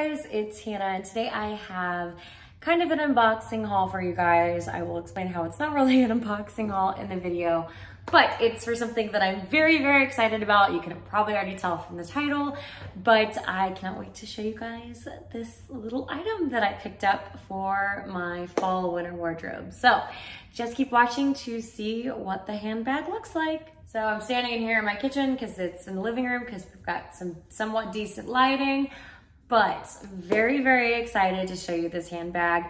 guys, it's Hannah, and today I have kind of an unboxing haul for you guys. I will explain how it's not really an unboxing haul in the video, but it's for something that I'm very, very excited about. You can probably already tell from the title, but I cannot wait to show you guys this little item that I picked up for my fall winter wardrobe. So just keep watching to see what the handbag looks like. So I'm standing in here in my kitchen because it's in the living room because we've got some somewhat decent lighting, but very, very excited to show you this handbag.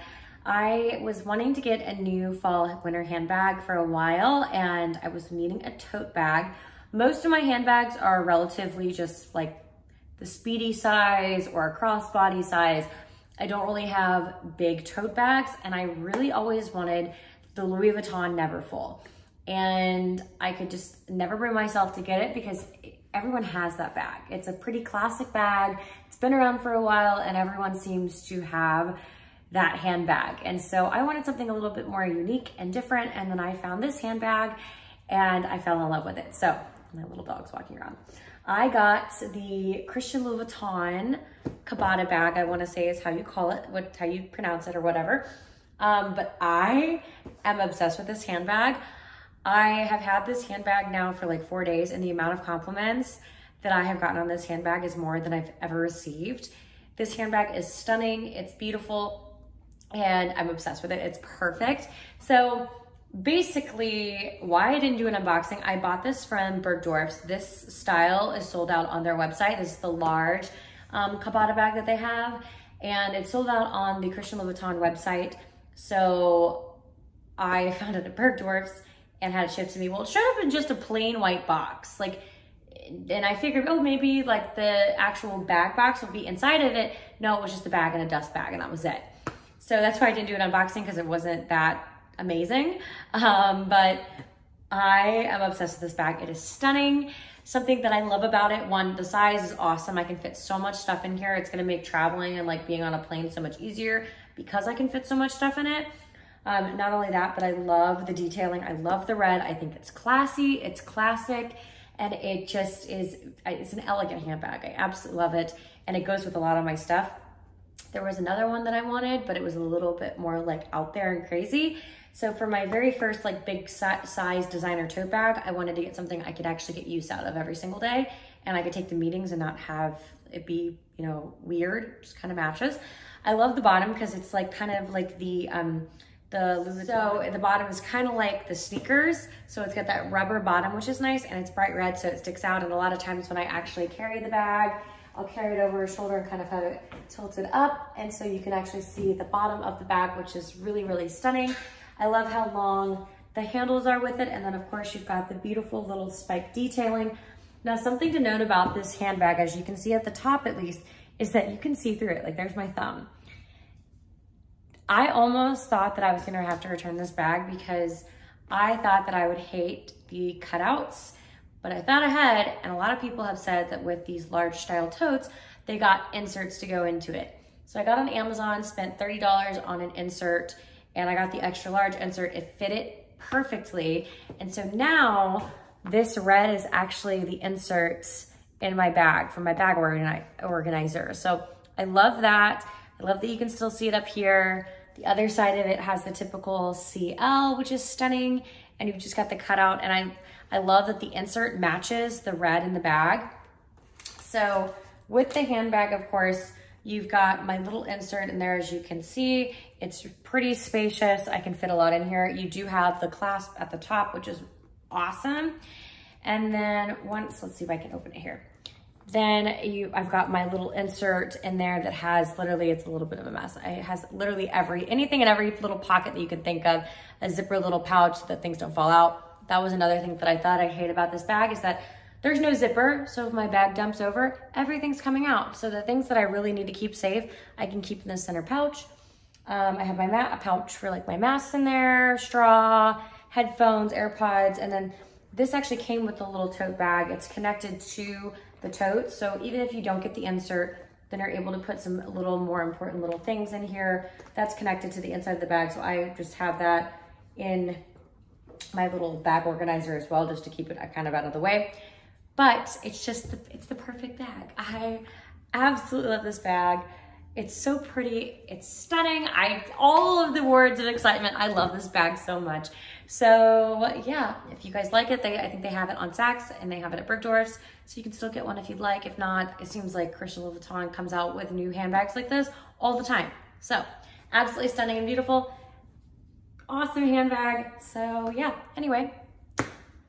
I was wanting to get a new fall winter handbag for a while, and I was needing a tote bag. Most of my handbags are relatively just like the speedy size or a crossbody size. I don't really have big tote bags, and I really always wanted the Louis Vuitton Neverfull. And I could just never bring myself to get it because everyone has that bag. It's a pretty classic bag. It's been around for a while and everyone seems to have that handbag. And so I wanted something a little bit more unique and different. And then I found this handbag and I fell in love with it. So my little dog's walking around. I got the Christian Louboutin Cabata bag, I want to say is how you call it, how you pronounce it or whatever. But I am obsessed with this handbag. I have had this handbag now for like 4 days, and the amount of compliments that I have gotten on this handbag is more than I've ever received. This handbag is stunning, it's beautiful, and I'm obsessed with it. It's perfect. So basically, why I didn't do an unboxing, I bought this from Bergdorf's. This style is sold out on their website. This is the large Cabata bag that they have, and it's sold out on the Christian Louboutin website. So I found it at Bergdorf's and had it shipped to me. Well, it showed up in just a plain white box. And I figured, oh, maybe like the actual bag box would be inside of it. No, it was just a bag and a dust bag, and that was it. So that's why I didn't do an unboxing, because it wasn't that amazing. But I am obsessed with this bag. It is stunning. Something that I love about it, one, the size is awesome. I can fit so much stuff in here. It's gonna make traveling and like being on a plane so much easier because I can fit so much stuff in it. Not only that, but I love the detailing. I love the red. I think it's classy, it's classic, and it just is, it's an elegant handbag. I absolutely love it, and it goes with a lot of my stuff. There was another one that I wanted, but it was a little bit more like out there and crazy. So for my very first like big size designer tote bag, I wanted to get something I could actually get use out of every single day, and I could take to meetings and not have it be, you know, weird, just kind of matches. I love the bottom because it's like kind of like the so at the bottom is kind of like the sneakers. So it's got that rubber bottom, which is nice, and it's bright red, so it sticks out. And a lot of times when I actually carry the bag, I'll carry it over her shoulder and kind of have it tilted up. And so you can actually see the bottom of the bag, which is really, really stunning. I love how long the handles are with it. And then of course you've got the beautiful little spike detailing. Now, something to note about this handbag, as you can see at the top at least, is that you can see through it. Like there's my thumb. I almost thought that I was gonna have to return this bag because I thought that I would hate the cutouts, but I thought ahead, and a lot of people have said that with these large style totes, they got inserts to go into it. So I got on Amazon, spent $30 on an insert, and I got the extra large insert. It fit it perfectly. And so now this red is actually the inserts in my bag from my bag organizer. So I love that. I love that you can still see it up here. The other side of it has the typical CL, which is stunning. And you've just got the cutout. And I love that the insert matches the red in the bag. So with the handbag, of course, you've got my little insert in there, as you can see. It's pretty spacious. I can fit a lot in here. You do have the clasp at the top, which is awesome. And then once, let's see if I can open it here. Then I've got my little insert in there that has literally, it's a little bit of a mess. It has literally anything in every little pocket that you could think of, a zipper little pouch so that things don't fall out. That was another thing that I thought I hate about this bag, is that there's no zipper. So if my bag dumps over, everything's coming out. So the things that I really need to keep safe, I can keep in the center pouch. I have a pouch for like my masks in there, straw, headphones, AirPods, and then this actually came with a little tote bag. It's connected to the tote. So even if you don't get the insert, then you're able to put some little more important little things in here. That's connected to the inside of the bag. So I just have that in my little bag organizer as well, just to keep it kind of out of the way. But it's just, it's the perfect bag. I absolutely love this bag. It's so pretty, it's stunning. All of the words of excitement. I love this bag so much. So yeah, if you guys like it, I think they have it on Saks and they have it at Bergdorf's. So you can still get one if you'd like. If not, it seems like Christian Louboutin comes out with new handbags like this all the time. So absolutely stunning and beautiful. Awesome handbag. So yeah, anyway,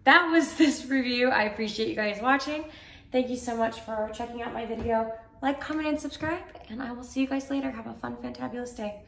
that was this review. I appreciate you guys watching. Thank you so much for checking out my video. Like, comment, and subscribe, and I will see you guys later. Have a fun, fantabulous day.